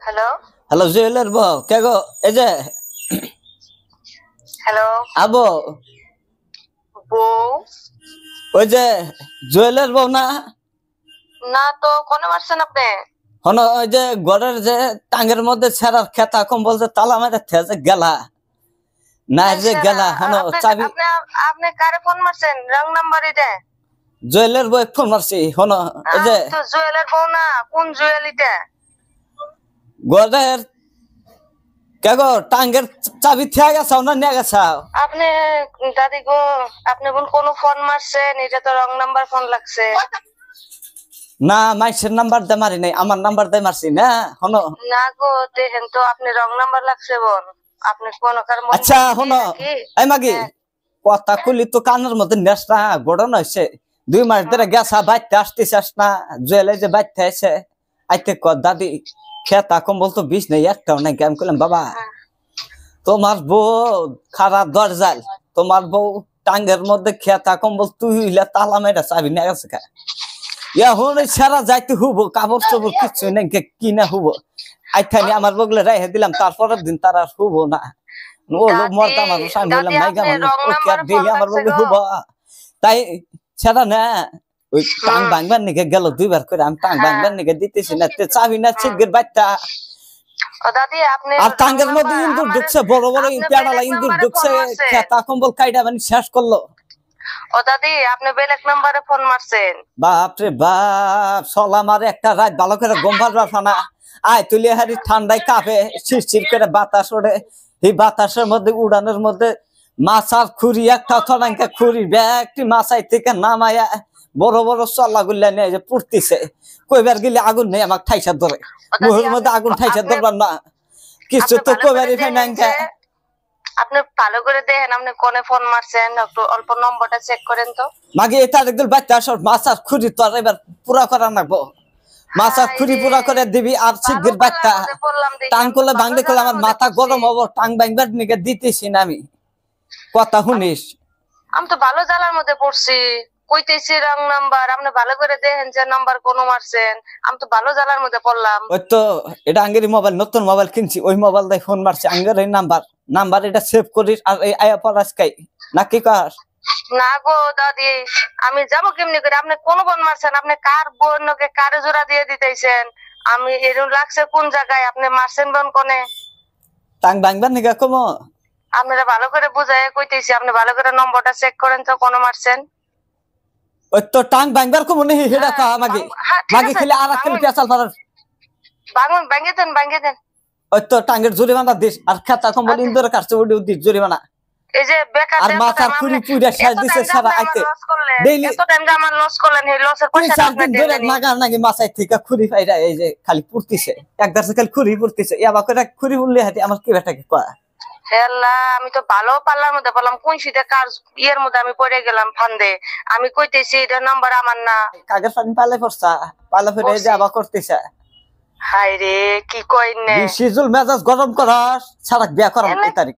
Hello hello jeweller বউ কে গো? এই যে হ্যালো আবো বউ ওই যে জুয়েলার বউ না? না তো কোনে মারছেন আপনি? হন ওই যে ঘরের যে টাঙ্গের মধ্যে ছেঁড়ার খেতা কম্বল যে তালা মেরে থেজে গেলা না এই যে শালা, গেলা হন আপনি চাবি আপনি আপনি কারে ফোন মারছেন? রং নাম্বার এটা। জুয়েলার বউ ফোন মারছি হন এই যে আমি তো জুয়েলের বউ না, কোন জুয়েল এটা? ঘরের কে গো টাঙ্গের চাবি থিয়া গেছাও না নিয়ে গেছাও? আপনি দাদি গো, আপনি কোন ফোন মারছেন? এটা তো রং নাম্বার ফোন লাগছে। না মাইসের নাম্বার দে মারি নাই, আমার নাম্বার দে মারছি না হন। না গো, দেখেন তো আপনি রং নাম্বার লাগছে বোন। আপনি কোন কার মন আচ্ছা হন এই মাগি হ্যাঁ। কথা কলি তো কানের মধ্যে নেস না গড়ন হয়েছে 2 মাস ধরে গেছা বাইতে আসতেছিস না জুয়েলে যে বাইতে আছে আইতে ক দাদি খেতা কম্বল তো বিষ নেই একটাও নাই আমি কইলাম বাবা তোমার বউ খারাপ দরজাল তোমার বউ টাঙ্গের মধ্যে খেতা কম্বল তুই হইলে তালা মেরা চাবি না গেছে কা এখন সারা যাইতে হুবো কাপড় চোপড় কিচ্ছু নেই কি না হুবো আইথানি আমার বগলে রাইহে দিলাম তারপরের দিন তার আর হুবো না মরতাম আমি বললাম নাই আমার বগলে হুবো তাই সেটা না ওই টাং ভাঙবার নিকে গেল 2 বার করে আমি টাং ভাঙবার নিকে দিতেছি না তে চাবি না ছিগের বাচ্চা ও দাদি আপনি আর টাঙ্গের মধ্যে ইন্দুর ঢুকছে বড় বড় পেড়ালা ইন্দুর ঢুকছে খেতা কম্বল কাইডা মানে শেষ করলো। ও দাদি আপনি বেলেগ নাম্বারে ফোন মারছেন। বাপ রে বাপ সল আমার একটা রাত ভালো করে ঘুম পারবা না আয় তুলি হারি ঠান্ডায় কাঁপে শিরশির করে বাতাস ওড়ে এই বাতাসের মধ্যে উড়ানোর মধ্যে মাছার খুরি একটা থলাঙ্কা খুরি ব্যাগটি মাছাই থেকে নামায়া বড় বড় চল্লা গুল্লা নিয়ে যে পুড়তিছে কইবার গেলে আগুন নেই আমাকে ঠাইসা ধরে মুহের মধ্যে আগুন ঠাইসা ধরবার না কিছু তো কইবারই পাই না। আপনি ভালো করে দেখেন আপনি কোনে ফোন মারছেন, একটু অল্প নম্বরটা চেক করেন তো। মাগে এটা একদম বাচ্চা সব মাছার খুরি তো আর এবার পুরা করা নাগবো মাছার খুরি পুরা করে দিবি আর শিগগির বাচ্চা টাং করলে ভাঙলে করলে আমার মাথা গরম হবো টাং ভাঙবার নিকে দিতেছি না আমি কথা শুনিস। আমি তো ভালো জ্বালার মধ্যে পড়ছি, কইতেছি রং নাম্বার, আপনি ভালো করে দেখেন যে নাম্বার কোন মারছেন। আমি তো ভালো জ্বালার মধ্যে পড়লাম। ওই তো এটা আঙ্গেরি মোবাইল নতুন মোবাইল কিনছি ওই মোবাইল দিয়ে ফোন মারছি আঙ্গের এই নাম্বার এটা সেভ করিস আর এই আয়া পড়াসকাই না কি কাস না গো দাদি, আমি যাবো কেমনি করে? আপনি কোন বোন মারছেন? আপনি কার বোনকে কারে জোড়া দিয়ে দিতেছেন? আমি এরকম লাগছে কোন জায়গায় আপনি মারছেন বোন কোনে? টাং ভাঙবার নিকা কমো আপনারা ভালো করে বুঝাই কইতেছি, আপনি ভালো করে নম্বরটা চেক করেন তো কোন মারছেন। ওই তো টাং ভাঙবার কমো নেই হেডা কা মাগে মাগে খেলে আর খেলে পেছাল পারার ভাঙুন, ভাঙিয়ে দেন, ভাঙিয়ে দেন। ওই তো টাঙ্গের জরিমানা দিস আর খেতা কম্বল ইন্দুরের কাছে ওডি দিস জরিমানা এই যে বেকার আর মাথার খুরি পুইরা সাজ দিছে সারা আইতে ডেইলি এত টাইম যে আমার লস করলেন, এই লসের পয়সাটা আপনি দিন ধরে নাগা নাগি মাছাই থেকে খুরি ফাইরা এই যে খালি পুড়তিছে একদার খালি খুরি পুড়তিছে ইয়াবা করে খুরি উল্লে হাতি আমার কি বেটাকে কয় হেল্লা। আমি তো ভালো পাল্লার মধ্যে বললাম কোন শীতে কার ইয়ের মধ্যে আমি পড়ে গেলাম ফান্দে। আমি কইতেছি এটা নাম্বার আমার না। কাগজ পানি পালে পড়ছা পালে ফিরে এই যে আবার করতেছে। হাই রে কি কইনে সিজুল মেজাজ গরম করাস সারা বিয়া করাম এই তারিখ